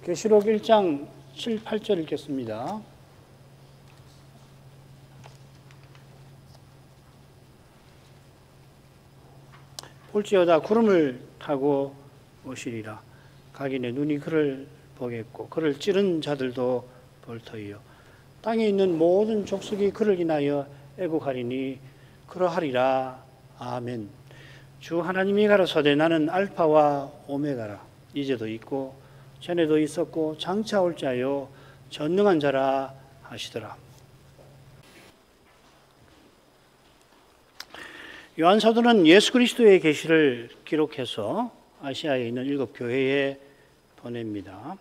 계시록 1장 7, 8절 읽겠습니다. 볼지어다 구름을 타고 오시리라. 각인의 눈이 그를 보겠고 그를 찌른 자들도 볼 터이요. 땅에 있는 모든 족속이 그를 인하여 애곡하리니 그러하리라. 아멘. 주 하나님이 가라사대 나는 알파와 오메가라. 이제도 있고 전에도 있었고 장차 올 자요 전능한 자라 하시더라. 요한 사도는 예수 그리스도의 계시를 기록해서 아시아에 있는 7 교회에 보냅니다.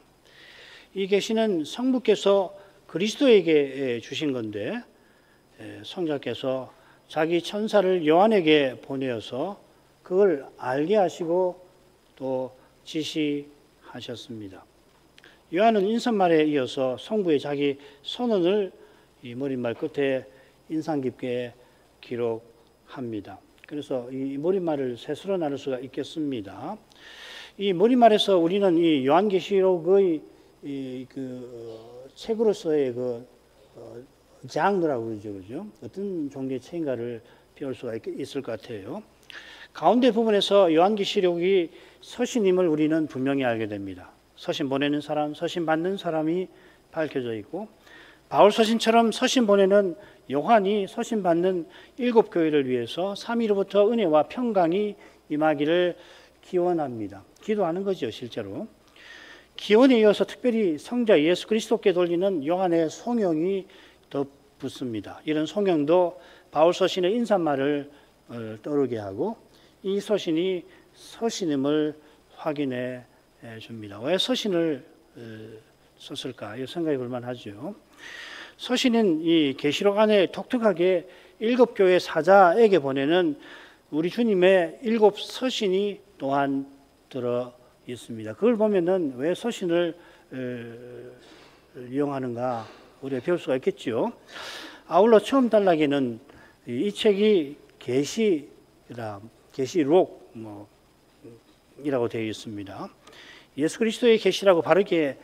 이 계시는 성부께서 그리스도에게 주신 건데 성자께서 자기 천사를 요한에게 보내어서 그걸 알게 하시고 또 지시하셨습니다. 요한은 인사말에 이어서 성부의 자기 선언을 이 머릿말 끝에 인상 깊게 기록합니다. 그래서 이 머릿말을 셋으로 나눌 수가 있겠습니다. 이 머릿말에서 우리는 이 요한계시록의 책으로서의 장르라고 그러죠. 어떤 종류의 책인가를 배울 수가 있을 것 같아요. 가운데 부분에서 요한계시록이 서신임을 우리는 분명히 알게 됩니다. 서신 보내는 사람, 서신 받는 사람이 밝혀져 있고 바울 서신처럼 서신 보내는 요한이 서신 받는 7 교회를 위해서 3위로부터 은혜와 평강이 임하기를 기원합니다. 기도하는 거죠, 실제로. 기원에 이어서 특별히 성자 예수 그리스도께 돌리는 요한의 송영이 덧붙습니다. 이런 송영도 바울 서신의 인사말을 떠오르게 하고 이 서신이 서신임을 확인해 줍니다. 왜 서신을 썼을까? 이 생각해 볼 만하죠. 서신은 이 계시록 안에 독특하게 7 교회 사자에게 보내는 우리 주님의 7 서신이 또한 들어 있습니다. 그걸 보면은 왜 서신을 이용하는가 우리가 배울 수가 있겠죠. 아울러 처음 단락에는 이 책이 계시록 이라고 되어 있습니다. 예수 그리스도의 계시라고 바르게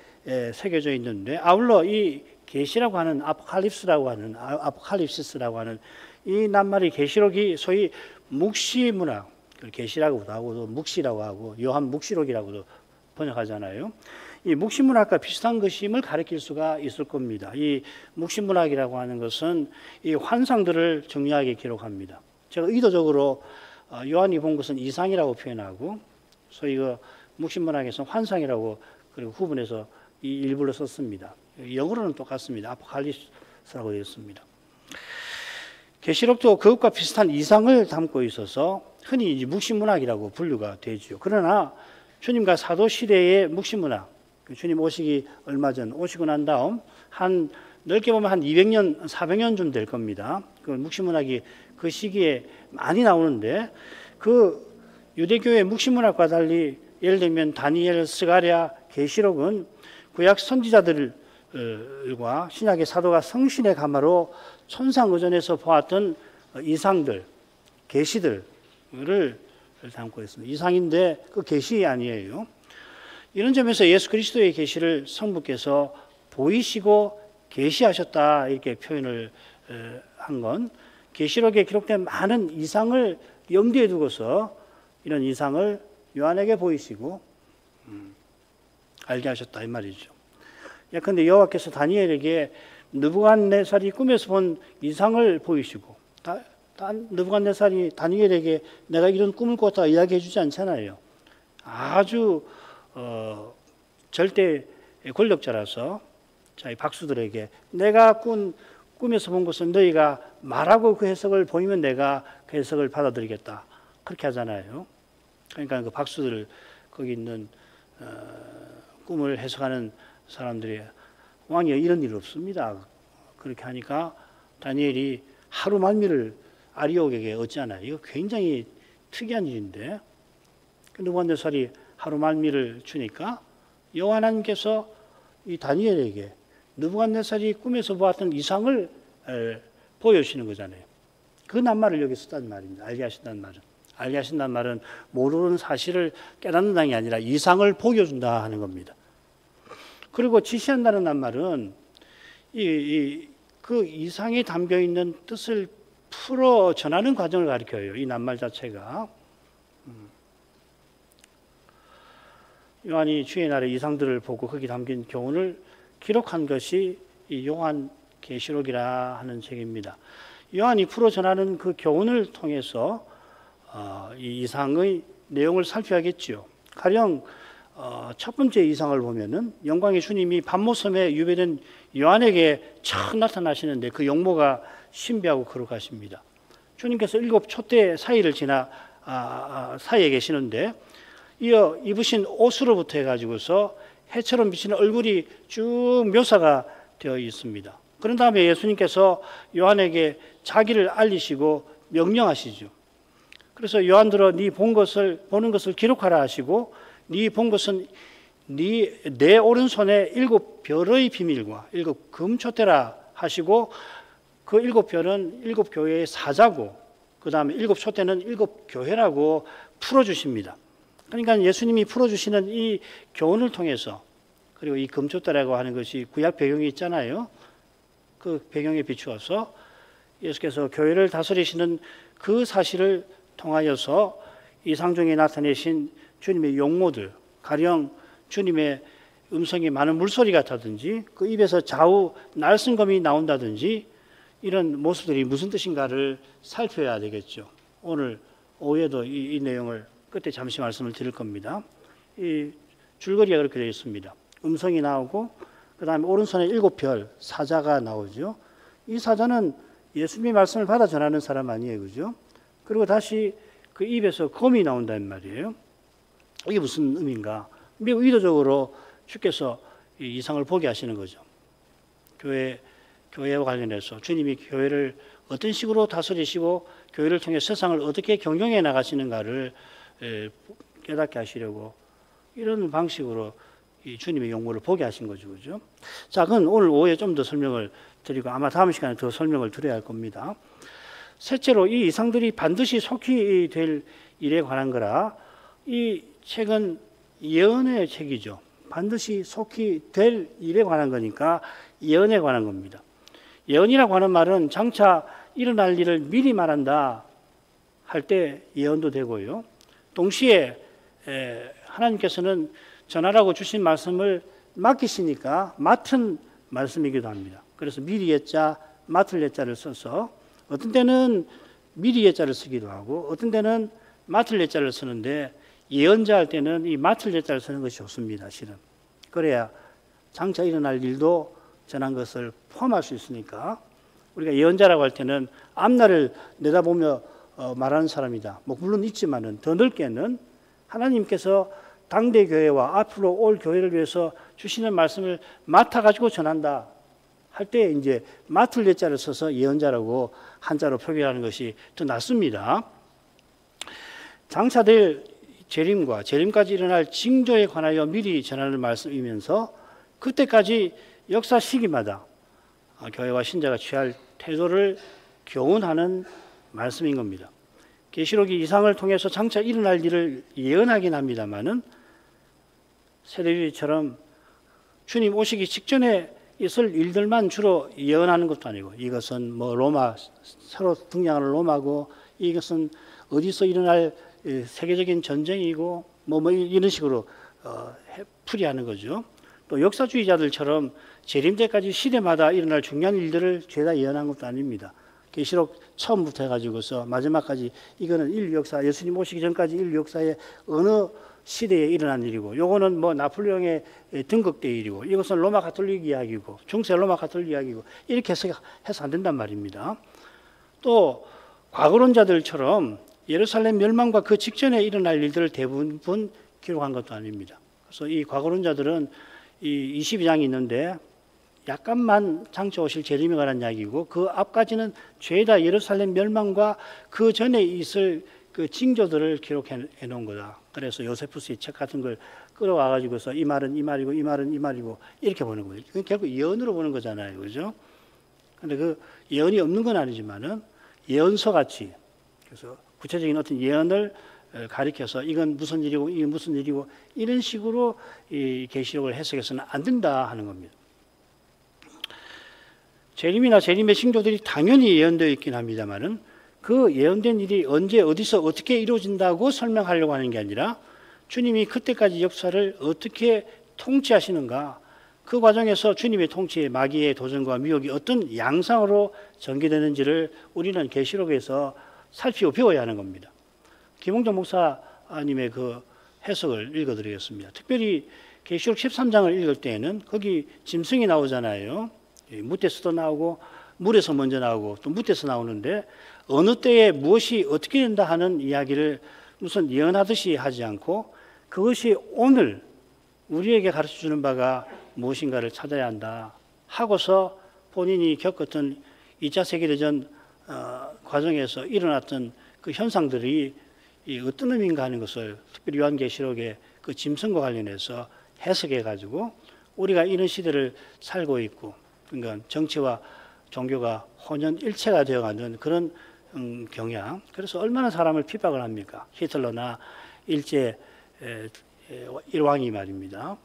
새겨져 있는데 아울러 이 계시라고 하는 아포칼립스라고 하는 이 낱말이 계시록이 소위 묵시문학, 계시라고도 하고 묵시라고 하고 요한 묵시록이라고도 번역하잖아요. 이 묵시문학과 비슷한 것임을 가리킬 수가 있을 겁니다. 이 묵시문학이라고 하는 것은 이 환상들을 정리하게 기록합니다. 제가 의도적으로 요한이 본 것은 이상이라고 표현하고 소위 묵시문학에서 환상이라고 그리고 구분해서 이 일부러 썼습니다. 영어로는 똑같습니다. 아포칼립스라고 되어 있습니다. 계시록도 그것과 비슷한 이상을 담고 있어서 흔히 묵시문학이라고 분류가 되죠. 그러나 주님과 사도 시대의 묵시문학, 주님 오시기 얼마 전 오시고 난 다음 한 넓게 보면 한 200년, 400년쯤 될 겁니다. 그 묵시문학이 그 시기에 많이 나오는데 그 유대교의 묵시문학과 달리 예를 들면 다니엘, 스가랴, 계시록은 구약 선지자들과 신약의 사도가 성신의 가마로 천상의전에서 보았던 이상들, 계시들을 담고 있습니다. 이상인데 그 계시 아니에요. 이런 점에서 예수 그리스도의 계시를 성부께서 보이시고 계시하셨다 이렇게 표현을 한 건 계시록에 기록된 많은 이상을 염두에 두고서 이런 이상을 요한에게 보이시고 알게 하셨다 이 말이죠. 예컨대 여호와께서 다니엘에게 느부갓네살이 꿈에서 본 이상을 보이시고 느부갓네살이 다니엘에게 내가 이런 꿈을 꿨다 이야기해 주지 않잖아요. 아주 절대 권력자라서 자기 박수들에게 내가 꿈에서 본 것은 너희가 말하고 그 해석을 보이면 내가 그 해석을 받아들이겠다 그렇게 하잖아요. 그러니까 그 박수들 거기 있는 꿈을 해석하는 사람들이 왕이여 이런 일 없습니다. 그렇게 하니까 다니엘이 하루 만미를 아리옥에게 얻잖아요. 이거 굉장히 특이한 일인데 느부갓네살이 하루 만미를 주니까 여호와 하나님께서 이 다니엘에게 느부갓네살이 꿈에서 보았던 이상을 보여주시는 거잖아요. 그 낱말을 여기 썼단 말입니다. 알게 하신다는 말은. 알게 하신다는 말은 모르는 사실을 깨닫는다는 게 아니라 이상을 보여준다 하는 겁니다. 그리고 지시한다는 낱말은 그 이상에 담겨 있는 뜻을 풀어 전하는 과정을 가리켜요. 이 낱말 자체가. 요한이 주의 날의 이상들을 보고 거기 담긴 교훈을 기록한 것이 이 요한계시록이라 하는 책입니다. 요한이 풀어 전하는 그 교훈을 통해서 이 이상의 내용을 살펴야겠죠. 가령 첫 번째 이상을 보면은 영광의 주님이 밤모섬에 유배된 요한에게 처음 나타나시는데 그 용모가 신비하고 거룩하십니다. 주님께서 7 촛대 사이를 지나 사이에 계시는데 이어 입으신 옷으로부터 해가지고서 해처럼 비치는 얼굴이 쭉 묘사가 되어 있습니다. 그런 다음에 예수님께서 요한에게 자기를 알리시고 명령하시죠. 그래서 요한들아 네 보는 것을 기록하라 하시고 네 본 것은 내 오른손에 7 별의 비밀과 7 금촛대라 하시고 그 7 별은 7 교회의 사자고 그 다음에 7 촛대는 7 교회라고 풀어주십니다. 그러니까 예수님이 풀어주시는 이 교훈을 통해서 그리고 이 금촛대라고 하는 것이 구약 배경이 있잖아요. 그 배경에 비추어서 예수께서 교회를 다스리시는 그 사실을 통하여서 이상 중에 나타내신 주님의 용모들, 가령 주님의 음성이 많은 물소리 같다든지 그 입에서 좌우 날성검이 나온다든지 이런 모습들이 무슨 뜻인가를 살펴야 되겠죠. 오늘 오후에도 이 내용을 그때 잠시 말씀을 드릴 겁니다. 이 줄거리가 그렇게 되어 있습니다. 음성이 나오고 그 다음에 오른손에 7별 사자가 나오죠. 이 사자는 예수님의 말씀을 받아 전하는 사람 아니에요, 그죠? 그리고 다시 그 입에서 검이 나온다는 말이에요. 이게 무슨 의미인가? 매우 의도적으로 주께서 이 이상을 보게 하시는 거죠. 교회와 관련해서 주님이 교회를 어떤 식으로 다스리시고 교회를 통해 세상을 어떻게 경영해 나가시는가를 깨닫게 하시려고 이런 방식으로 이 주님의 용모를 보게 하신 거죠, 그죠? 자, 그건 오늘 오후에 좀 더 설명을 드리고 아마 다음 시간에 더 설명을 드려야 할 겁니다. 셋째로 이 이상들이 반드시 속히 될 일에 관한 거라 이 책은 예언의 책이죠. 반드시 속히 될 일에 관한 거니까 예언에 관한 겁니다. 예언이라고 하는 말은 장차 일어날 일을 미리 말한다 할 때 예언도 되고요. 동시에 하나님께서는 전하라고 주신 말씀을 맡기시니까 맡은 말씀이기도 합니다. 그래서 미리 예자, 맡을 예자를 써서 어떤 때는 미리 예자를 쓰기도 하고 어떤 때는 맡을 예자를 쓰는데 예언자 할 때는 이 맡을 예자를 쓰는 것이 좋습니다. 실은. 그래야 장차 일어날 일도 전한 것을 포함할 수 있으니까 우리가 예언자라고 할 때는 앞날을 내다보며 말하는 사람이다. 뭐 물론 있지만은 더 넓게는 하나님께서 당대 교회와 앞으로 올 교회를 위해서 주시는 말씀을 맡아가지고 전한다 할 때 이제 맡을 예자를 써서 예언자라고 한자로 표기하는 것이 더 낫습니다. 장차될 재림과 재림까지 일어날 징조에 관하여 미리 전하는 말씀이면서 그때까지 역사 시기마다 교회와 신자가 취할 태도를 교훈하는 말씀인 겁니다. 계시록이 이상을 통해서 장차 일어날 일을 예언하긴 합니다만은 세대주의처럼 주님 오시기 직전에 있을 일들만 주로 예언하는 것도 아니고 이것은 뭐 로마 새로 등장하는 로마고 이것은 어디서 일어날 세계적인 전쟁이고 뭐 이런 식으로 풀이하는 거죠. 또 역사주의자들처럼 재림 때까지 시대마다 일어날 중요한 일들을 죄다 예언한 것도 아닙니다. 계시록 처음부터 해가지고서 마지막까지 이거는 인류 역사, 예수님 오시기 전까지 인류 역사의 어느 시대에 일어난 일이고 요거는 뭐 나폴레옹의 등극대 일이고 이것은 로마 가톨릭 이야기고 중세 로마 가톨릭 이야기고 이렇게 해서 안 된단 말입니다. 또 과거론자들처럼 예루살렘 멸망과 그 직전에 일어날 일들을 대부분 기록한 것도 아닙니다. 그래서 이 과거론자들은 이 22장이 있는데 약간만 장차 오실 재림에 관한 이야기고 그 앞까지는 죄다 예루살렘 멸망과 그 전에 있을 그 징조들을 기록해 놓은 거다. 그래서 요세푸스의 책 같은 걸 끌어와 가지고서 이 말은 이 말이고 이 말은 이 말이고 이렇게 보는 거예요. 결국 예언으로 보는 거잖아요, 그죠? 근데 그 예언이 없는 건 아니지만은 예언서 같이 그래서 구체적인 어떤 예언을 가리켜서 이건 무슨 일이고 이게 무슨 일이고 이런 식으로 이 계시록을 해석해서는 안 된다 하는 겁니다. 재림이나 재림의 징조들이 당연히 예언되어 있긴 합니다만은 그 예언된 일이 언제 어디서 어떻게 이루어진다고 설명하려고 하는 게 아니라 주님이 그때까지 역사를 어떻게 통치하시는가, 그 과정에서 주님의 통치의 마귀의 도전과 미혹이 어떤 양상으로 전개되는지를 우리는 계시록에서 살피고 배워야 하는 겁니다. 김홍정 목사님의 그 해석을 읽어드리겠습니다. 특별히 계시록 13장을 읽을 때에는 거기 짐승이 나오잖아요. 무태서도 나오고 물에서 먼저 나오고 또 무태서 나오는데 어느 때에 무엇이 어떻게 된다 하는 이야기를 무슨 예언하듯이 하지 않고 그것이 오늘 우리에게 가르쳐주는 바가 무엇인가를 찾아야 한다 하고서 본인이 겪었던 2차 세계대전 과정에서 일어났던 그 현상들이 어떤 의미인가 하는 것을 특별히 요한계시록의 그 짐승과 관련해서 해석해 가지고 우리가 이런 시대를 살고 있고, 그러니까 정치와 종교가 혼연일체가 되어가는 그런 경향. 그래서 얼마나 사람을 핍박을 합니까? 히틀러나 일제 일왕이 말입니다.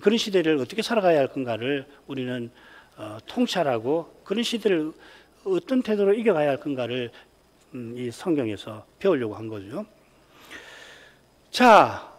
그런 시대를 어떻게 살아가야 할 건가를 우리는 통찰하고 그런 시대를 어떤 태도로 이겨가야 할 건가를 이 성경에서 배우려고 한 거죠. 자,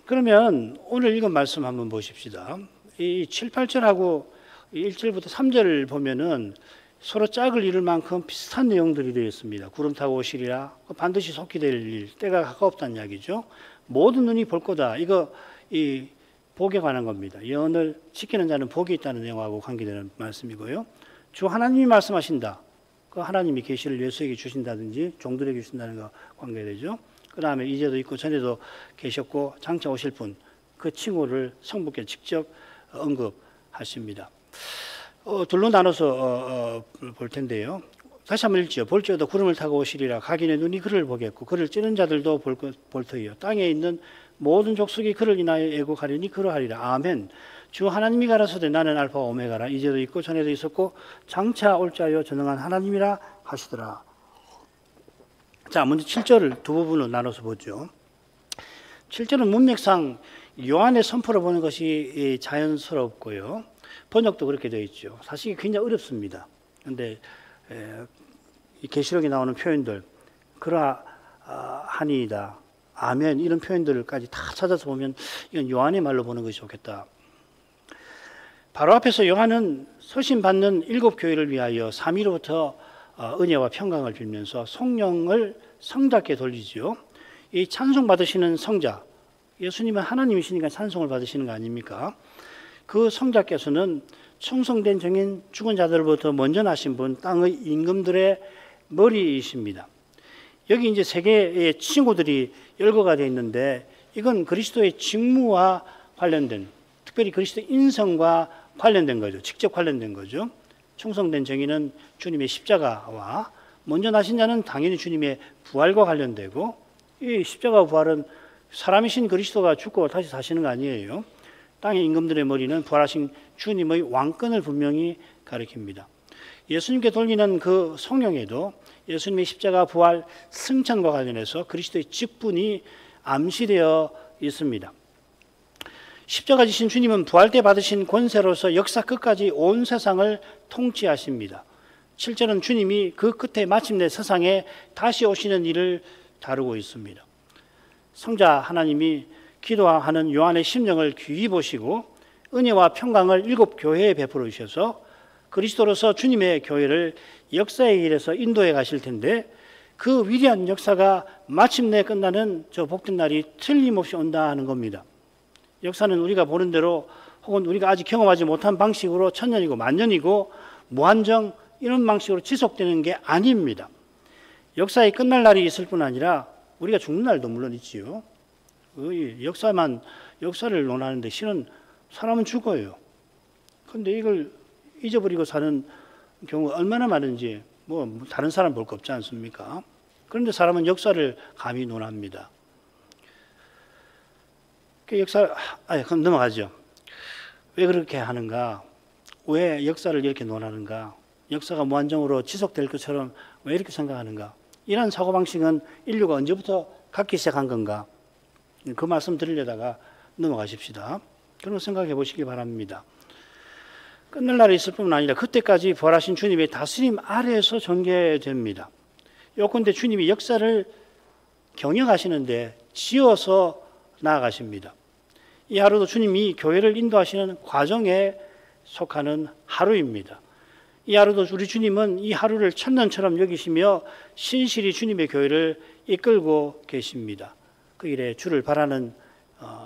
그러면 오늘 읽은 말씀 한번 보십시다. 이 7, 8절하고 1절부터 3절을 보면은 서로 짝을 이룰 만큼 비슷한 내용들이 되어 있습니다. 구름 타고 오시리라, 반드시 속히 될 일, 때가 가까웠다는 이야기죠. 모든 눈이 볼 거다. 이거 이 복에 관한 겁니다. 예언을 지키는 자는 복이 있다는 내용하고 관계되는 말씀이고요. 주 하나님이 말씀하신다. 그 하나님이 계시를 예수에게 주신다든지 종들에게 주신다는 거 관계되죠. 그 다음에 이제도 있고 전에도 계셨고 장차 오실 분, 그 칭호를 성부께 직접 언급하십니다. 둘로 나눠서 볼 텐데요. 다시 한번 읽지요. 볼지어도 구름을 타고 오시리라. 각인의 눈이 그를 보겠고 그를 찌는 자들도 볼 터이요. 땅에 있는 모든 족속이 그를 인하여 애곡하리니 그러하리라. 아멘. 주 하나님이 가라사대 나는 알파와 오메가라. 이제도 있고 전에도 있었고 장차 올 자여 전능한 하나님이라 하시더라. 자, 먼저 7절을 두 부분으로 나눠서 보죠. 7절은 문맥상 요한의 선포를 보는 것이 자연스럽고요. 번역도 그렇게 되어 있죠. 사실 이게 굉장히 어렵습니다. 그런데 이 계시록에 나오는 표현들, 그러하니이다, 아멘, 이런 표현들까지 다 찾아서 보면 이건 요한의 말로 보는 것이 좋겠다. 바로 앞에서 요한은 서신 받는 7교회를 위하여 삼위로부터 은혜와 평강을 빌면서 성령을 성자께 돌리지요. 이 찬송 받으시는 성자, 예수님은 하나님이시니까 찬송을 받으시는 거 아닙니까? 그 성자께서는 충성된 정인 죽은 자들로부터 먼저 나신 분, 땅의 임금들의 머리이십니다. 여기 이제 세 개의 칭호들이 열거가 되어 있는데 이건 그리스도의 직무와 관련된, 특별히 그리스도의 인성과 관련된 거죠. 직접 관련된 거죠. 충성된 정의는 주님의 십자가와 먼저 나신 자는 당연히 주님의 부활과 관련되고, 이 십자가 부활은 사람이신 그리스도가 죽고 다시 사시는 거 아니에요. 땅의 임금들의 머리는 부활하신 주님의 왕권을 분명히 가리킵니다. 예수님께 돌리는 그 성령에도 예수님의 십자가 부활 승천과 관련해서 그리스도의 직분이 암시되어 있습니다. 십자가 지신 주님은 부활 때 받으신 권세로서 역사 끝까지 온 세상을 통치하십니다. 7절은 주님이 그 끝에 마침내 세상에 다시 오시는 일을 다루고 있습니다. 성자 하나님이 기도하는 요한의 심령을 귀히 보시고 은혜와 평강을 7교회에 베풀어 주셔서 그리스도로서 주님의 교회를 역사의 길에서 인도해 가실 텐데, 그 위대한 역사가 마침내 끝나는 저 복된 날이 틀림없이 온다 하는 겁니다. 역사는 우리가 보는 대로 혹은 우리가 아직 경험하지 못한 방식으로 천년이고 만년이고 무한정 이런 방식으로 지속되는 게 아닙니다. 역사의 끝날 날이 있을 뿐 아니라 우리가 죽는 날도 물론 있지요. 역사를 논하는데 실은 사람은 죽어요. 그런데 이걸 잊어버리고 사는 경우가 얼마나 많은지 뭐 다른 사람 볼 거 없지 않습니까? 그런데 사람은 역사를 감히 논합니다. 그럼 넘어가죠. 왜 그렇게 하는가? 왜 역사를 이렇게 논하는가? 역사가 무한정으로 지속될 것처럼 왜 이렇게 생각하는가? 이런 사고방식은 인류가 언제부터 갖기 시작한 건가? 그 말씀 드리려다가 넘어가십시다. 그런 거 생각해 보시기 바랍니다. 끝날 날이 있을 뿐만 아니라 그때까지 부활하신 주님의 다스림 아래에서 전개됩니다. 요컨대 주님이 역사를 경영하시는데 지어서 나아가십니다. 이 하루도 주님이 교회를 인도하시는 과정에 속하는 하루입니다. 이 하루도 우리 주님은 이 하루를 천년처럼 여기시며 신실히 주님의 교회를 이끌고 계십니다. 그 일에 주를 바라는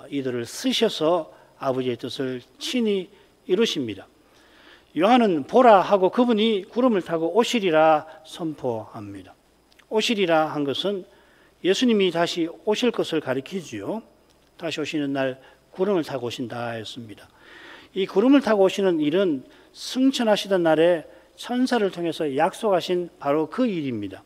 이들을 쓰셔서 아버지의 뜻을 친히 이루십니다. 요한은 보라 하고 그분이 구름을 타고 오시리라 선포합니다. 오시리라 한 것은 예수님이 다시 오실 것을 가리키지요. 다시 오시는 날 구름을 타고 오신다 했습니다. 이 구름을 타고 오시는 일은 승천하시던 날에 천사를 통해서 약속하신 바로 그 일입니다.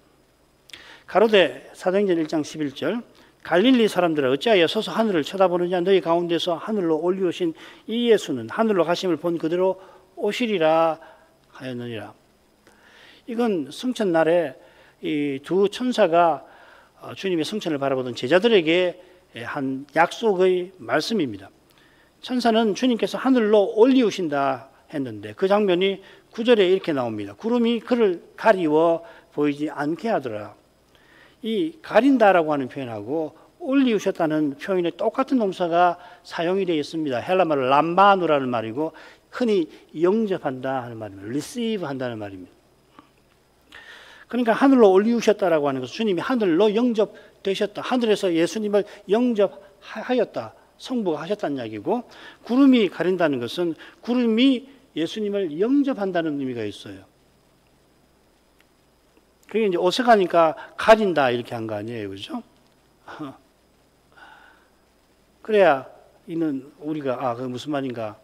가로되 사도행전 1장 11절 갈릴리 사람들아 어찌하여 서서 하늘을 쳐다보느냐 너희 가운데서 하늘로 올리우신 이 예수는 하늘로 가심을 본 그대로 오시리라 하였느니라. 이건 승천날에 이 두 천사가 주님의 승천을 바라보던 제자들에게 한 약속의 말씀입니다. 천사는 주님께서 하늘로 올리우신다 했는데 그 장면이 9절에 이렇게 나옵니다. 구름이 그를 가리워 보이지 않게 하더라. 이 가린다라고 하는 표현하고 올리우셨다는 표현에 똑같은 동사가 사용이 되어 있습니다. 헬라말로 람바누라는 말이고 흔히 영접한다 하는 말입니다. receive 한다는 말입니다. 그러니까 하늘로 올리우셨다라고 하는 것은 주님이 하늘로 영접되셨다. 하늘에서 예수님을 영접하였다. 성부가 하셨다는 이야기고 구름이 가린다는 것은 구름이 예수님을 영접한다는 의미가 있어요. 그게 이제 어색하니까 가린다 이렇게 한 거 아니에요. 그죠? 그래야 이는 우리가 그게 무슨 말인가?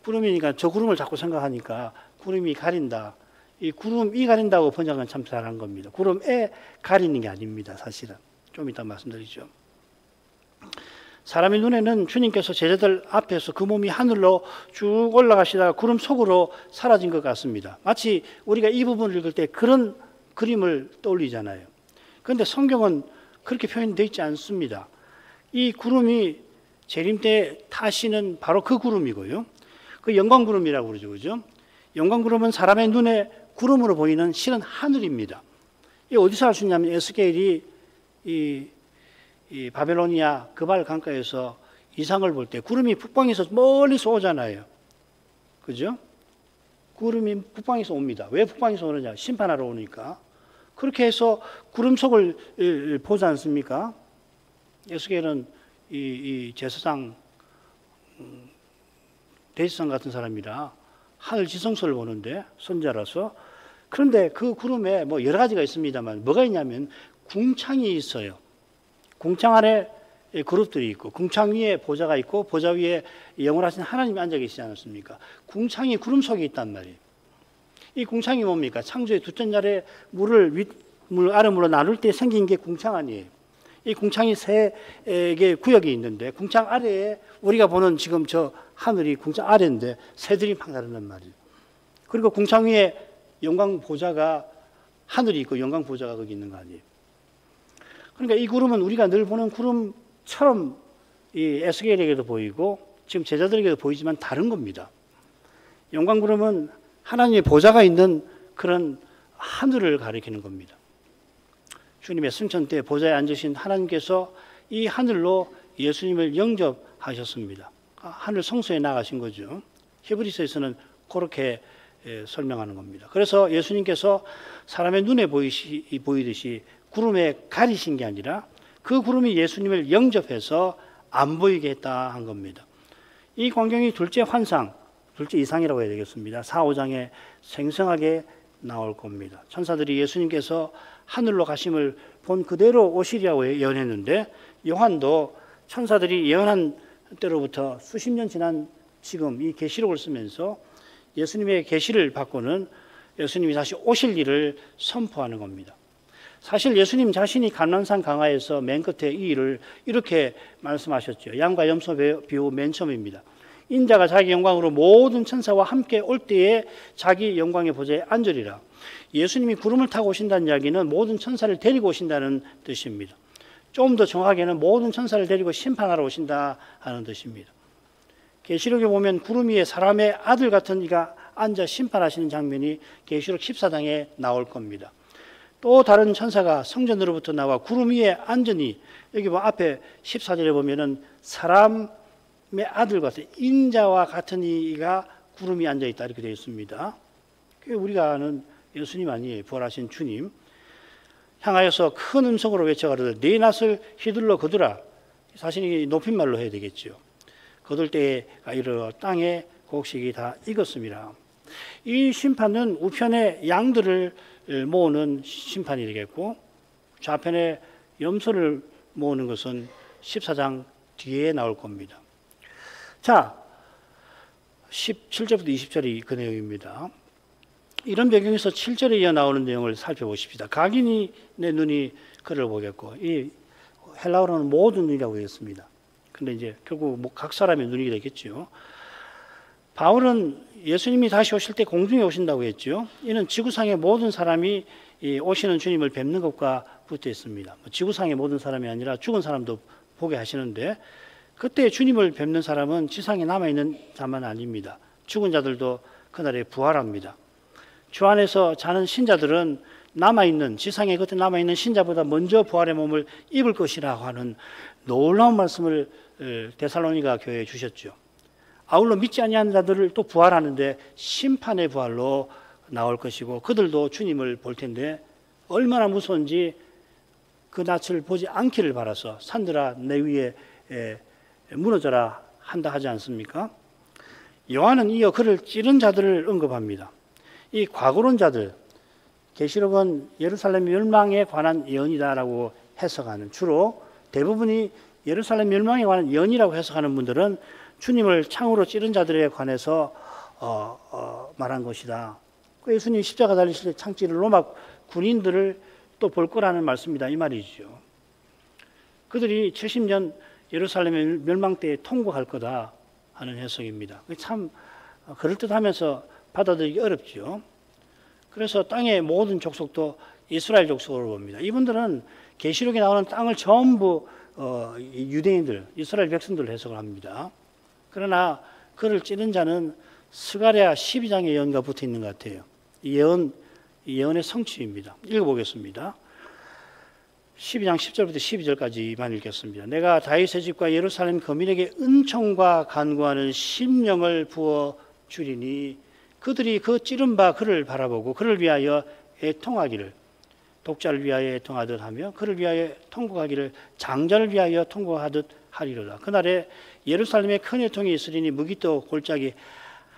구름이니까 저 구름을 자꾸 생각하니까 구름이 가린다. 이 구름이 가린다고 번역은 참 잘한 겁니다. 구름에 가리는 게 아닙니다. 사실은. 좀 이따 말씀드리죠. 사람의 눈에는 주님께서 제자들 앞에서 그 몸이 하늘로 쭉 올라가시다가 구름 속으로 사라진 것 같습니다. 마치 우리가 이 부분을 읽을 때 그런 그림을 떠올리잖아요. 그런데 성경은 그렇게 표현되어 있지 않습니다. 이 구름이 재림 때 타시는 바로 그 구름이고요. 그 영광구름이라고 그러죠. 그죠? 영광구름은 사람의 눈에 구름으로 보이는 실은 하늘입니다. 이 어디서 알 수 있냐면 에스겔이 이 바벨로니아 그발 강가에서 이상을 볼 때 구름이 북방에서 멀리서 오잖아요. 그죠? 구름이 북방에서 옵니다. 왜 북방에서 오느냐? 심판하러 오니까. 그렇게 해서 구름 속을 보지 않습니까? 에스겔은 이 제사장 대지상 같은 사람이라 하늘 지성소를 보는데 선자라서. 그런데 그 구름에 뭐 여러 가지가 있습니다만 뭐가 있냐면 궁창이 있어요. 궁창 안에 그룹들이 있고 궁창 위에 보좌가 있고 보좌 위에 영원하신 하나님이 앉아 계시지 않았습니까? 궁창이 구름 속에 있단 말이에요. 이 궁창이 뭡니까? 창조의 두째 날에 물 아래물로 나눌 때 생긴 게 궁창 아니에요. 이 궁창이 세 개의 구역이 있는데 궁창 아래에 우리가 보는 지금 저 하늘이 궁창 아래인데 새들이 막 나른단 말이에요. 그리고 궁창 위에 영광 보좌가 하늘이 있고 영광 보좌가 거기 있는 거 아니에요. 그러니까 이 구름은 우리가 늘 보는 구름처럼 이 에스겔에게도 보이고 지금 제자들에게도 보이지만 다른 겁니다. 영광 구름은 하나님의 보좌가 있는 그런 하늘을 가리키는 겁니다. 주님의 승천 때 보좌에 앉으신 하나님께서 이 하늘로 예수님을 영접하셨습니다. 하늘 성소에 나가신 거죠. 히브리서에서는 그렇게 설명하는 겁니다. 그래서 예수님께서 사람의 눈에 보이듯이 구름에 가리신 게 아니라 그 구름이 예수님을 영접해서 안 보이게 했다 한 겁니다. 이 광경이 둘째 환상, 둘째 이상이라고 해야 되겠습니다. 4, 5장에 생생하게 나올 겁니다. 천사들이 예수님께서 하늘로 가심을 본 그대로 오시리라고 예언했는데 요한도 천사들이 예언한 때로부터 수십 년 지난 지금 이 계시록을 쓰면서 예수님의 계시를 받고는 예수님이 다시 오실 일을 선포하는 겁니다. 사실 예수님 자신이 감람산 강화에서 맨 끝에 이 일을 이렇게 말씀하셨죠. 양과 염소 비유 맨 처음입니다. 인자가 자기 영광으로 모든 천사와 함께 올 때에 자기 영광의 보좌에 앉으리라. 예수님이 구름을 타고 오신다는 이야기는 모든 천사를 데리고 오신다는 뜻입니다. 좀 더 정확하게는 모든 천사를 데리고 심판하러 오신다 하는 뜻입니다. 계시록에 보면 구름 위에 사람의 아들 같은 이가 앉아 심판하시는 장면이 계시록 14장에 나올 겁니다. 또 다른 천사가 성전으로부터 나와 구름 위에 앉으니, 여기 앞에 14절에 보면은 사람의 아들 같은 인자와 같은 이가 구름 위에 앉아 있다 이렇게 되어 있습니다. 그게 우리가 아는 예수님 아니에요. 부활하신 주님. 향하여서 큰 음성으로 외쳐 가로되 네 낫을 휘둘러 거두라. 사실 이게 높임말로 해야 되겠죠. 거둘 때가 이르러 땅에 곡식이 다 익었습니다. 이 심판은 우편의 양들을 모으는 심판이 되겠고, 좌편의 염소를 모으는 것은 14장 뒤에 나올 겁니다. 자, 17절부터 20절이 그 내용입니다. 이런 배경에서 7절에 이어 나오는 내용을 살펴보십시다. 각인의 눈이 그를 보겠고, 이 헬라어로는 모든 눈이라고 했습니다. 근데 이제 결국 각 사람의 눈이 되겠죠. 바울은 예수님이 다시 오실 때 공중에 오신다고 했죠. 이는 지구상의 모든 사람이 오시는 주님을 뵙는 것과 붙어 있습니다. 지구상의 모든 사람이 아니라 죽은 사람도 보게 하시는데, 그때 주님을 뵙는 사람은 지상에 남아있는 자만 아닙니다. 죽은 자들도 그날에 부활합니다. 주 안에서 자는 신자들은 남아있는, 지상에 겉에 남아있는 신자보다 먼저 부활의 몸을 입을 것이라고 하는 놀라운 말씀을 데살로니가 교회에 주셨죠. 아울러 믿지 아니하는 자들을 또 부활하는데 심판의 부활로 나올 것이고, 그들도 주님을 볼 텐데 얼마나 무서운지 그 낯을 보지 않기를 바라서 산들아 내 위에 무너져라 한다 하지 않습니까? 요한은 이어 그를 찌른 자들을 언급합니다. 이 과거론자들, 계시록은 예루살렘 멸망에 관한 예언이다라고 해석하는, 주로 대부분이 예루살렘 멸망에 관한 예언이라고 해석하는 분들은 주님을 창으로 찌른 자들에 관해서 말한 것이다. 예수님 십자가 달리실 때 창 찌른 로마 군인들을 또 볼 거라는 말씀이다 이 말이죠. 그들이 70년 예루살렘의 멸망 때에 통곡할 거다 하는 해석입니다. 참 그럴듯하면서 받아들이기 어렵죠. 그래서 땅의 모든 족속도 이스라엘 족속으로 봅니다. 이분들은 계시록에 나오는 땅을 전부 유대인들, 이스라엘 백성들로 해석을 합니다. 그러나 그를 찌른 자는 스가랴 12장의 예언과 붙어 있는 것 같아요. 이 예언의 성취입니다. 읽어보겠습니다. 12장 10절부터 12절까지만 읽겠습니다. 내가 다윗의 집과 예루살렘 거민에게 은총과 간구하는 심령을 부어 주리니 그들이 그 찌른 바 그를 바라보고 그를 위하여 애통하기를, 독자를 위하여 애통하듯 하며 그를 위하여 통곡하기를 장자를 위하여 통곡하듯 하리로다. 그날에 예루살렘에 큰 애통이 있으리니 무기또 골짜기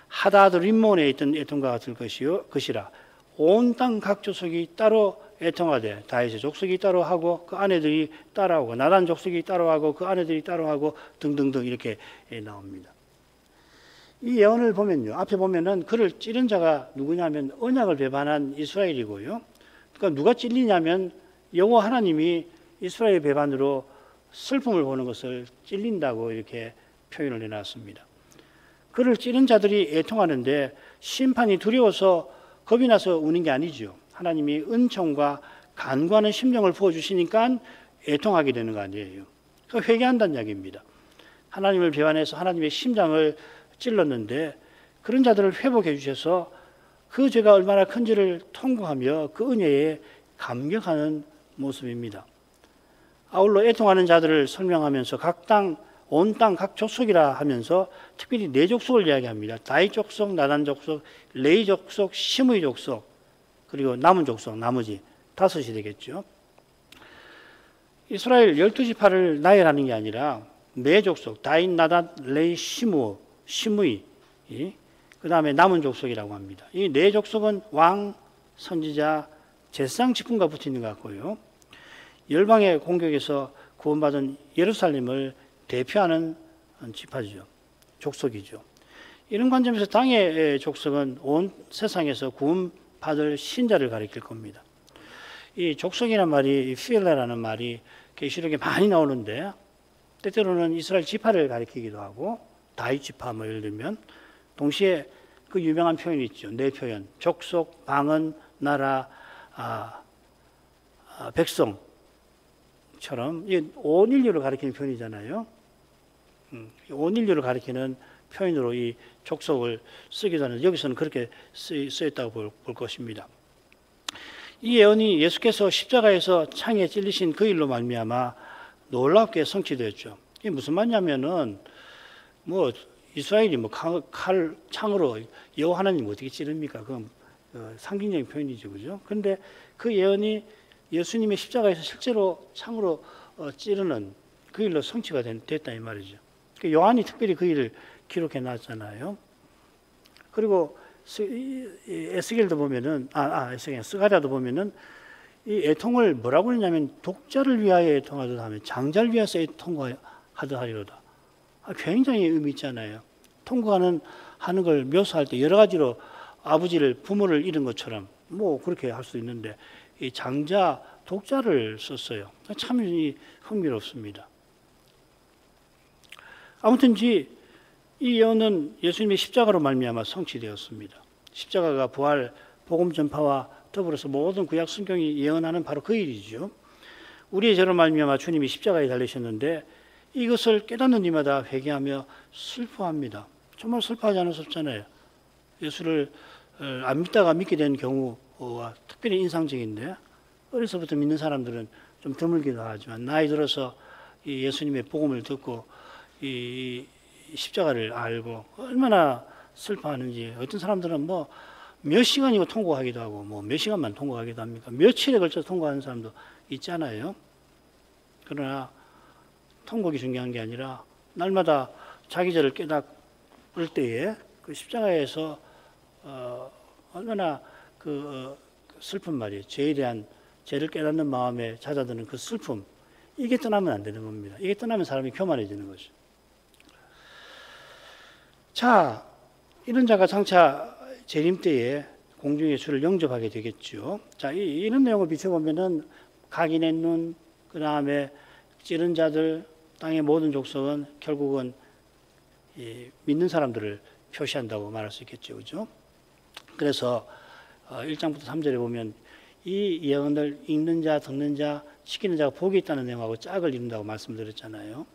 하다드 림몬에 있던 애통과 같을 것이라. 온 땅 각 족속이 따로 애통하되 다윗의 족속이 따로 하고 그 아내들이 따라오고 나단 족속이 따로 하고 그 아내들이 따로 하고 등등등 이렇게 나옵니다. 이 예언을 보면요, 앞에 보면은 그를 찌른 자가 누구냐면 언약을 배반한 이스라엘이고요. 그러니까 누가 찔리냐면 여호와 하나님이 이스라엘 배반으로 슬픔을 보는 것을 찔린다고 이렇게 표현을 해놨습니다. 그를 찌른 자들이 애통하는데 심판이 두려워서 겁이 나서 우는 게 아니죠. 하나님이 은총과 간구하는 심령을 부어주시니까 애통하게 되는 거 아니에요. 그러니까 회개한다는 이야기입니다. 하나님을 배반해서 하나님의 심장을 찔렀는데 그런 자들을 회복해 주셔서 그 죄가 얼마나 큰지를 통곡하며 그 은혜에 감격하는 모습입니다. 아울러 애통하는 자들을 설명하면서 온 땅 각 족속이라 하면서 특별히 네 족속을 이야기합니다. 다윗 족속, 나단 족속, 레위 족속, 시므이 족속, 그리고 남은 족속, 나머지 5이 되겠죠. 이스라엘 12지파를 나열하는 게 아니라 네 족속, 다윗, 나단, 레위, 시므이, 그 다음에 남은 족속이라고 합니다. 이 네 족속은 왕, 선지자, 제사장 직분과 붙어 있는 것 같고요. 열방의 공격에서 구원받은 예루살렘을 대표하는 지파죠. 족속이죠. 이런 관점에서 당의 족속은 온 세상에서 구원받을 신자를 가리킬 겁니다. 이 족속이라는 말이, 필레라는 말이 계시록에 많이 나오는데 때때로는 이스라엘 지파를 가리키기도 하고 다윗지파 뭐 예를 들면 동시에 그 유명한 표현이 있죠. 네 표현. 족속, 방언, 나라, 백성처럼 이게 온 인류를 가리키는 표현이잖아요. 온 인류를 가리키는 표현으로 이 족속을 쓰기도 하는데 여기서는 그렇게 쓰였다고 볼 것입니다. 이 예언이 예수께서 십자가에서 창에 찔리신 그 일로 말미암아 놀랍게 성취되었죠. 이게 무슨 말이냐면은 뭐 이스라엘이 뭐 창으로 여호와 하나님 어떻게 찌릅니까? 그건 상징적인 표현이죠, 그죠? 그런데 그 예언이 예수님의 십자가에서 실제로 창으로 찌르는 그 일로 성취가 됐다 이 말이죠. 요한이 특별히 그 일을 기록해 놨잖아요. 그리고 에스겔도 보면은 스가랴도 보면은 이 애통을 뭐라고 했냐면 독자를 위하여 애통하듯 하면 장자를 위해서 애통하듯 하리로다. 굉장히 의미 있잖아요. 통과하는 걸 묘사할 때 여러 가지로 아버지를 부모를 잃은 것처럼 뭐 그렇게 할 수 있는데 이 장자 독자를 썼어요. 참 흥미롭습니다. 아무튼지 이 예언은 예수님의 십자가로 말미암아 성취되었습니다. 십자가가 부활, 복음 전파와 더불어서 모든 구약 성경이 예언하는 바로 그 일이죠. 우리의 죄로 말미암아 주님이 십자가에 달리셨는데 이것을 깨닫는 이마다 회개하며 슬퍼합니다. 정말 슬퍼하지 않을 수 없잖아요. 예수를 안 믿다가 믿게 된 경우와 특별히 인상적인데 어려서부터 믿는 사람들은 좀 드물기도 하지만 나이 들어서 이 예수님의 복음을 듣고 이 십자가를 알고 얼마나 슬퍼하는지 어떤 사람들은 뭐 몇 시간이고 통곡하기도 하고 뭐 몇 시간만 통곡하기도 합니까? 며칠에 걸쳐서 통곡하는 사람도 있잖아요. 그러나 통곡이 중요한 게 아니라 날마다 자기 죄를 깨닫을 때에 그 십자가에서 얼마나 슬픈 말이에요. 죄에 대한 죄를 깨닫는 마음에 찾아드는 그 슬픔 이게 떠나면 안 되는 겁니다. 이게 떠나면 사람이 교만해지는 거죠. 자, 이런 자가 장차 재림 때에 공중의 주를 영접하게 되겠죠. 자, 이런 내용을 비춰보면은 각인의 눈, 그 다음에 찌른 자들, 땅의 모든 족속은 결국은 믿는 사람들을 표시한다고 말할 수 있겠죠. 그죠? 그래서 1장부터 3절에 보면 이 예언을 읽는 자, 듣는 자, 지키는 자가 복이 있다는 내용하고 짝을 이룬다고 말씀드렸잖아요.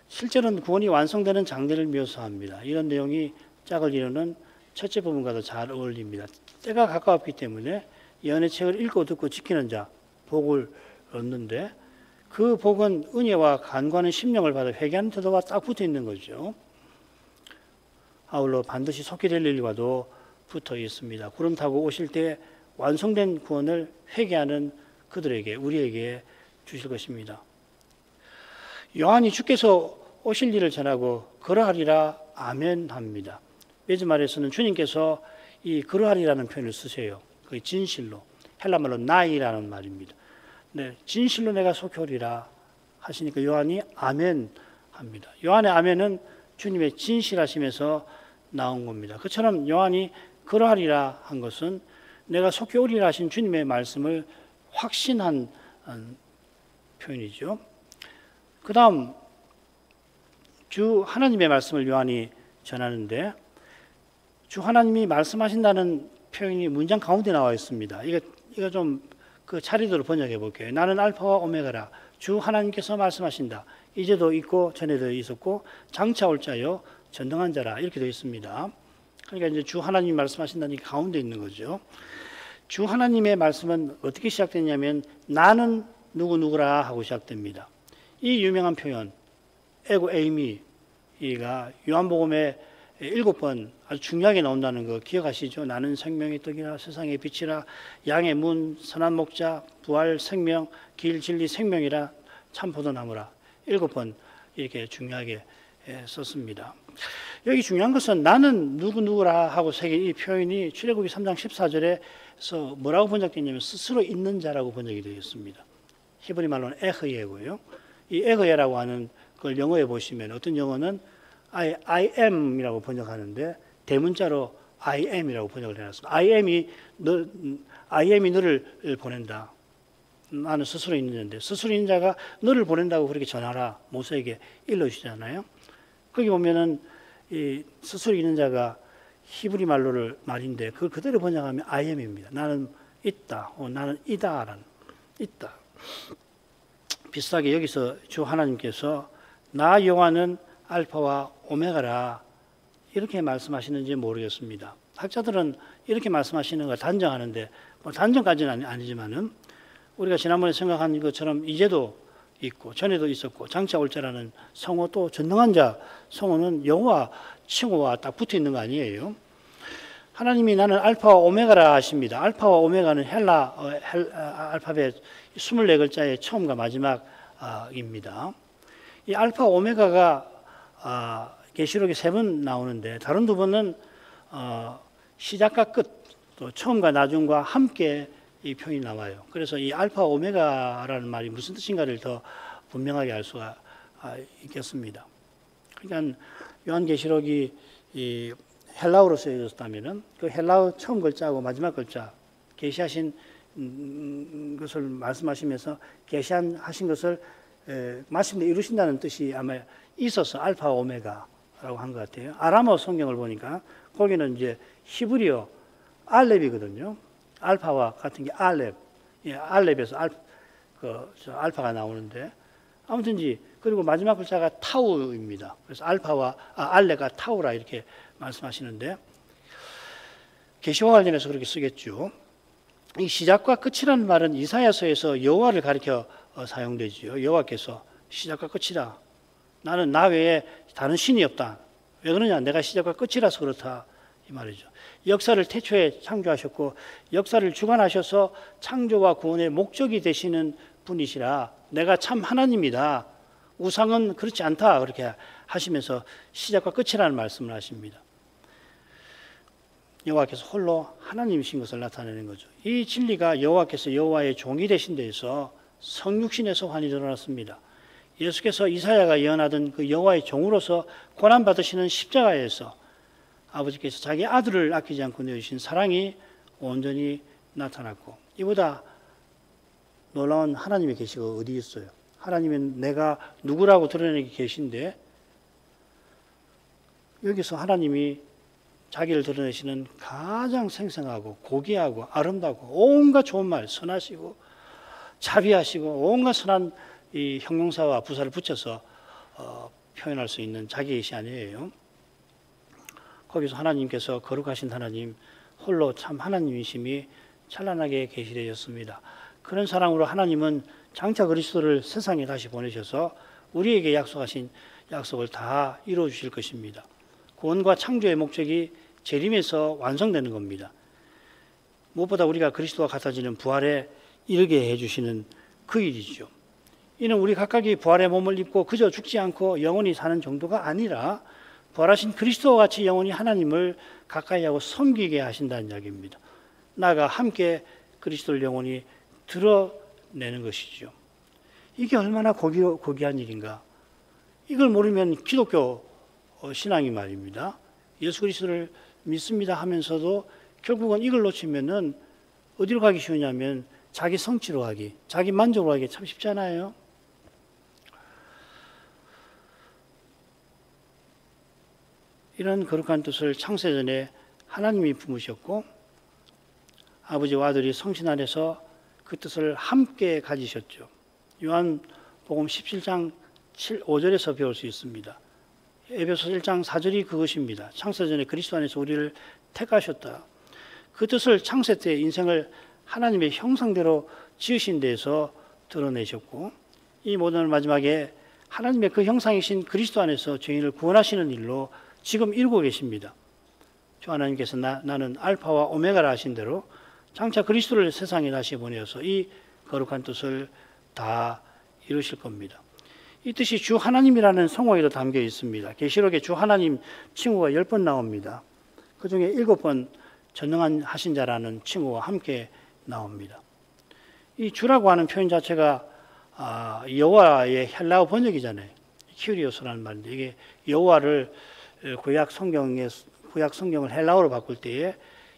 실제로는 구원이 완성되는 장례를 묘사합니다. 이런 내용이 짝을 이루는 첫째 부분과도 잘 어울립니다. 때가 가까웠기 때문에 예언의 책을 읽고 듣고 지키는 자, 복을 얻는데 그 복은 은혜와 간과하는 심령을 받아 회개하는 태도가 딱 붙어 있는 거죠. 아울러 반드시 속히 될 일과도 붙어 있습니다. 구름 타고 오실 때 완성된 구원을 회개하는 그들에게, 우리에게 주실 것입니다. 요한이 주께서 오실 일을 전하고 그러하리라 아멘 합니다. 매주 말에서는 주님께서 이 그러하리라는 표현을 쓰세요. 그 진실로, 헬라말로 나이라는 말입니다. 네, 진실로 내가 속히 오리라 하시니까 요한이 아멘 합니다. 요한의 아멘은 주님의 진실하심에서 나온 겁니다. 그처럼 요한이 그러하리라 한 것은 내가 속히 오리라 하신 주님의 말씀을 확신한 표현이죠. 그 다음 주 하나님의 말씀을 요한이 전하는데 주 하나님이 말씀하신다는 표현이 문장 가운데 나와 있습니다. 이거 좀 그 차례대로 번역해 볼게요. 나는 알파와 오메가라. 주 하나님께서 말씀하신다. 이제도 있고 전에도 있었고 장차 올 자요 전능한 자라 이렇게 되어 있습니다. 그러니까 이제 주 하나님이 말씀하신다는 게 가운데 있는 거죠. 주 하나님의 말씀은 어떻게 시작됐냐면 나는 누구누구라 하고 시작됩니다. 이 유명한 표현 에고 에이미가 요한복음에 7번 아주 중요하게 나온다는 거 기억하시죠? 나는 생명의 떡이라 세상의 빛이라 양의 문 선한 목자 부활 생명 길 진리 생명이라 참 포도나무라 7번 이렇게 중요하게 썼습니다. 여기 중요한 것은 나는 누구누구라 하고 새긴 이 표현이 출애굽기 3장 14절에서 뭐라고 번역되냐면 스스로 있는 자라고 번역이 되어 있습니다. 히브리 말로는 에흐예고요. 이 에흐예라고 하는 그걸 영어에 보시면 어떤 영어는 I am이라고 번역하는데 대문자로 I am이라고 번역을 해놨습니다. I am이 너를 보낸다. 나는 스스로 있는 자인데 스스로 있는 자가 너를 보낸다고 그렇게 전하라 모세에게 일러주잖아요. 거기 보면은 이 스스로 있는 자가 히브리 말인데 그걸 그대로 번역하면 I am입니다. 나는 있다, 나는 이다라는 있다. 비슷하게 여기서 주 하나님께서 나 여호와는 알파와 오메가라 이렇게 말씀하시는지 모르겠습니다. 학자들은 이렇게 말씀하시는 걸 단정하는데 뭐 단정까지는 아니지만은 우리가 지난번에 생각한 것처럼 이제도 있고 전에도 있었고 장차 올 자라는 성호 또 전능한 자 성호는 여호와 칭호와 딱 붙어 있는 거 아니에요. 하나님이 나는 알파와 오메가라 하십니다. 알파와 오메가는 알파벳 24글자의 처음과 마지막입니다. 이 알파 오메가가 계시록에 3번 나오는데 다른 2번은 시작과 끝, 또 처음과 나중과 함께 이 표현이 나와요. 그래서 이 알파 오메가라는 말이 무슨 뜻인가를 더 분명하게 알 수가 있겠습니다. 그러니까 요한계시록이 이 헬라어로 쓰여졌다면은 그 헬라어 처음 글자하고 마지막 글자 계시하신 것을 말씀하시면서 계시하신 것을 마침내 이루신다는 뜻이 아마 있어서 알파 오메가라고 한 것 같아요. 아람어 성경을 보니까 거기는 이제 히브리어 알렙이거든요. 알파와 같은 게 알렙, 알렙에서 알파가 나오는데 아무튼지 그리고 마지막 글자가 타우입니다. 그래서 알레가 타우라 이렇게 말씀하시는데 계시와 관련해서 그렇게 쓰겠죠. 이 시작과 끝이라는 말은 이사야서에서 여호와를 가리켜 사용되지요. 여호와께서 시작과 끝이다. 나는 나 외에 다른 신이 없다. 왜 그러냐? 내가 시작과 끝이라서 그렇다. 이 말이죠. 역사를 태초에 창조하셨고 역사를 주관하셔서 창조와 구원의 목적이 되시는 분이시라. 내가 참 하나님이다. 우상은 그렇지 않다. 그렇게 하시면서 시작과 끝이라는 말씀을 하십니다. 여호와께서 홀로 하나님이신 것을 나타내는 거죠. 이 진리가 여호와께서 여호와의 종이 되신 데에서 성육신에서 환히 드러났습니다. 예수께서 이사야가 예언하던 그 여호와의 종으로서 고난받으시는 십자가에서 아버지께서 자기 아들을 아끼지 않고 내어주신 사랑이 온전히 나타났고 이보다 놀라운 하나님의 계시가 어디 있어요? 하나님은 내가 누구라고 드러내기 계신데 여기서 하나님이 자기를 드러내시는 가장 생생하고 고귀하고 아름답고 온갖 좋은 말 선하시고 자비하시고 온갖 선한 이 형용사와 부사를 붙여서 표현할 수 있는 자기 계시 아니에요. 거기서 하나님께서 거룩하신 하나님 홀로 참 하나님이심이 찬란하게 계시되었습니다. 그런 사랑으로 하나님은 장차 그리스도를 세상에 다시 보내셔서 우리에게 약속하신 약속을 다 이루어 주실 것입니다. 구원과 창조의 목적이 재림에서 완성되는 겁니다. 무엇보다 우리가 그리스도와 같아지는 부활에 이르게 해주시는 그 일이죠. 이는 우리 각각이 부활의 몸을 입고 그저 죽지 않고 영원히 사는 정도가 아니라 부활하신 그리스도와 같이 영원히 하나님을 가까이 하고 섬기게 하신다는 이야기입니다. 나가 함께 그리스도를 영원히 드러내는 것이죠. 이게 얼마나 고귀한 일인가. 이걸 모르면 기독교 신앙이 말입니다. 예수 그리스도를 믿습니다 하면서도 결국은 이걸 놓치면은 어디로 가기 쉬우냐면 자기 성취로 가기, 자기 만족으로 가기 참 쉽잖아요. 이런 거룩한 뜻을 창세전에 하나님이 품으셨고 아버지와 아들이 성신 안에서 그 뜻을 함께 가지셨죠. 요한복음 17장 5절에서 배울 수 있습니다. 에베소 1장 4절이 그것입니다. 창세전에 그리스도 안에서 우리를 택하셨다. 그 뜻을 창세 때 인생을 하나님의 형상대로 지으신 데에서 드러내셨고 이 모든 마지막에 하나님의 그 형상이신 그리스도 안에서 죄인을 구원하시는 일로 지금 이루고 계십니다. 주 하나님께서 나는 알파와 오메가라 하신 대로 장차 그리스도를 세상에 다시 보내어서 이 거룩한 뜻을 다 이루실 겁니다. 이 뜻이 주 하나님이라는 성호에도 담겨 있습니다. 계시록에 주 하나님 칭호가 10번 나옵니다. 그 중에 7번 전능한 하신 자라는 칭호와 함께 나옵니다. 이 주라고 하는 표현 자체가 여호와의 헬라어 번역이잖아요. 키리오스라는 말인데 이게 여호와를 구약 성경을 헬라어로 바꿀 때에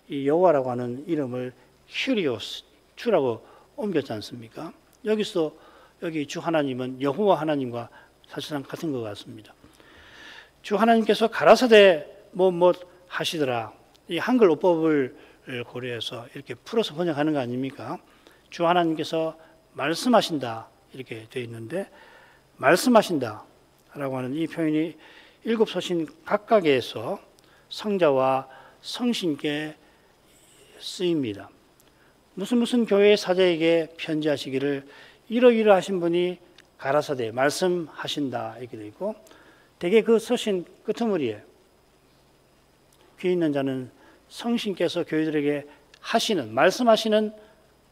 이 여호와라고 하는 이름을 키리오스 주라고 옮겼지 않습니까? 여기 주 하나님은 여호와 하나님과 사실상 같은 것 같습니다. 주 하나님께서 가라사대 뭐 하시더라. 이 한글 어법을 고려해서 이렇게 풀어서 번역하는 거 아닙니까? 주 하나님께서 말씀하신다 이렇게 되어 있는데, 말씀하신다라고 하는 이 표현이 7서신 각각에서 성자와 성신께 쓰입니다. 무슨 교회의 사제에게 편지하시기를 이러이러하신 분이 가라사대 말씀하신다 이렇게 되어 있고, 대개 그 서신 끄트머리에 귀 있는 자는 성신께서 교회들에게 말씀하시는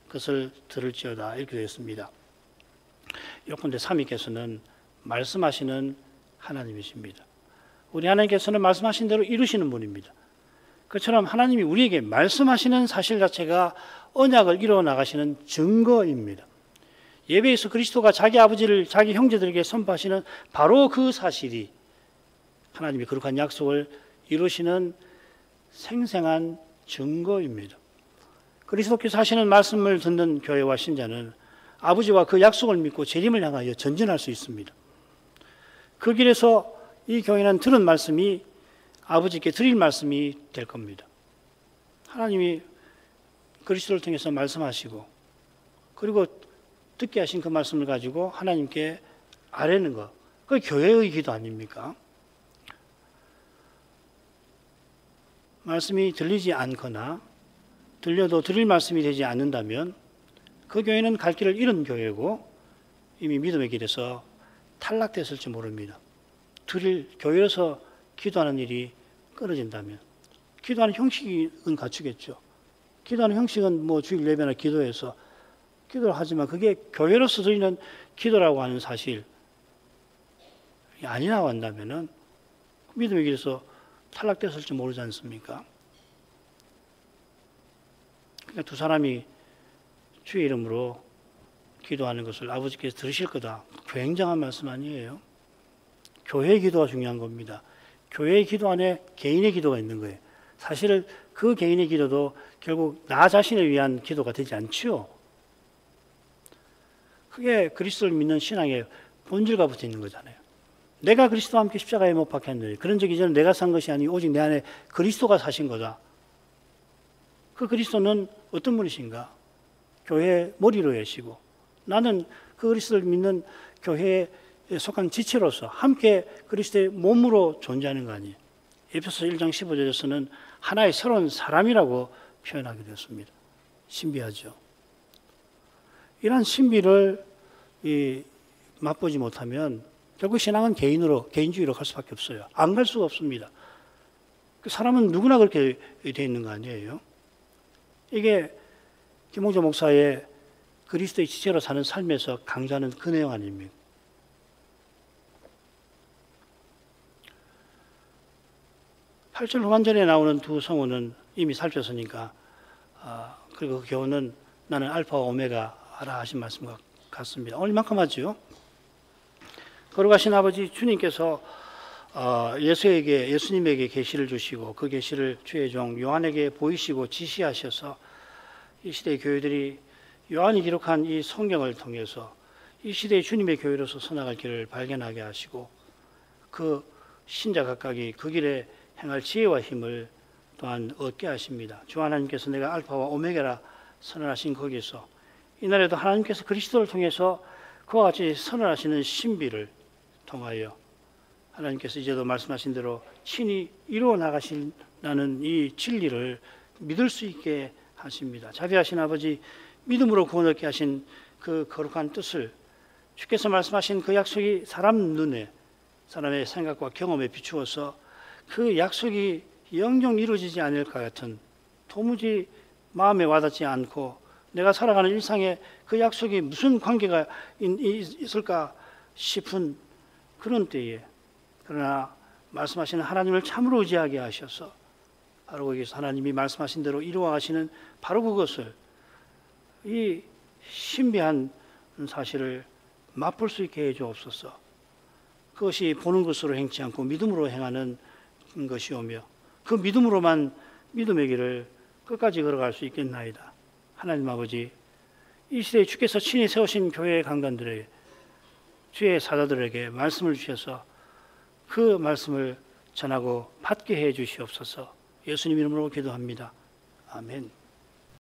것을 들을지어다 이렇게 되어 있습니다. 예컨대 삼위께서는 말씀하시는 하나님이십니다. 우리 하나님께서는 말씀하신 대로 이루시는 분입니다. 그처럼 하나님이 우리에게 말씀하시는 사실 자체가 언약을 이루어 나가시는 증거입니다. 예배에서 그리스도가 자기 아버지를 자기 형제들에게 선포하시는 바로 그 사실이 하나님이 거룩한 약속을 이루시는 생생한 증거입니다. 그리스도께서 하시는 말씀을 듣는 교회와 신자는 아버지와 그 약속을 믿고 재림을 향하여 전진할 수 있습니다. 그 길에서 이 교회는 들은 말씀이 아버지께 드릴 말씀이 될 겁니다. 하나님이 그리스도를 통해서 말씀하시고, 그리고 듣게 하신 그 말씀을 가지고 하나님께 아뢰는 것, 그게 교회의 기도 아닙니까? 말씀이 들리지 않거나 들려도 드릴 말씀이 되지 않는다면 그 교회는 갈 길을 잃은 교회고 이미 믿음의 길에서 탈락됐을지 모릅니다. 교회에서 기도하는 일이 끊어진다면, 기도하는 형식은 갖추겠죠. 기도하는 형식은 뭐 주일 예배나 기도해서 기도를 하지만 그게 교회로서 드리는 기도라고 하는 사실이 아니라고 한다면은 믿음의 길에서 탈락됐을지 모르지 않습니까? 그러니까 두 사람이 주의 이름으로 기도하는 것을 아버지께서 들으실 거다. 굉장한 말씀 아니에요? 교회의 기도가 중요한 겁니다. 교회의 기도 안에 개인의 기도가 있는 거예요. 사실 그 개인의 기도도 결국 나 자신을 위한 기도가 되지 않지요. 그게 그리스도를 믿는 신앙의 본질과 붙어 있는 거잖아요. 내가 그리스도와 함께 십자가에 못 박혔는데 그런 적 이전에 내가 산 것이 아니고 오직 내 안에 그리스도가 사신 거다. 그 그리스도는 어떤 분이신가? 교회의 머리로 계시고 나는 그 그리스도를 믿는 교회에 속한 지체로서 함께 그리스도의 몸으로 존재하는 거 아니에요. 에베소서 1장 15절에서는 하나의 새로운 사람이라고 표현하게 되었습니다. 신비하죠. 이러한 신비를 맛보지 못하면 결국 신앙은 개인주의로 갈 수밖에 없어요. 안 갈 수가 없습니다. 그 사람은 누구나 그렇게 되어 있는 거 아니에요. 이게 김홍조 목사의 그리스도의 지체로 사는 삶에서 강조하는 그 내용 아닙니까? 팔절 후반절에 나오는 두 성우는 이미 살폈으니까 그리고 그 교훈은 나는 알파와 오메가라 하신 말씀과 같습니다. 오늘 이만큼 하죠. 거룩하신 아버지 주님께서 예수님에게 계시를 주시고 그 계시를 주의 종 요한에게 보이시고 지시하셔서 이 시대의 교회들이 요한이 기록한 이 성경을 통해서 이 시대의 주님의 교회로서 서나갈 길을 발견하게 하시고 그 신자 각각이 그 길에 행할 지혜와 힘을 또한 얻게 하십니다. 주 하나님께서 내가 알파와 오메가라 선언하신 거기서 이날에도 하나님께서 그리스도를 통해서 그와 같이 선언하시는 신비를 통하여 하나님께서 이제도 말씀하신 대로 친히 이루어 나가신다는 이 진리를 믿을 수 있게 하십니다. 자비하신 아버지, 믿음으로 구원 얻게 하신 그 거룩한 뜻을 주께서 말씀하신 그 약속이 사람 눈에, 사람의 생각과 경험에 비추어서 그 약속이 영영 이루어지지 않을 것 같은, 도무지 마음에 와닿지 않고 내가 살아가는 일상에 그 약속이 무슨 관계가 있을까 싶은 그런 때에, 그러나 말씀하시는 하나님을 참으로 의지하게 하셔서 바로 거기서 하나님이 말씀하신 대로 이루어 가시는 바로 그것을, 이 신비한 사실을 맛볼 수 있게 해 주옵소서. 그것이 보는 것으로 행치 않고 믿음으로 행하는 것이오며 그 믿음으로만 믿음의 길을 끝까지 걸어갈 수 있겠나이다. 하나님 아버지, 이 시대에 주께서 친히 세우신 교회의 강단들에게, 주의 사도들에게 말씀을 주셔서 그 말씀을 전하고 받게 해 주시옵소서. 예수님 이름으로 기도합니다. 아멘.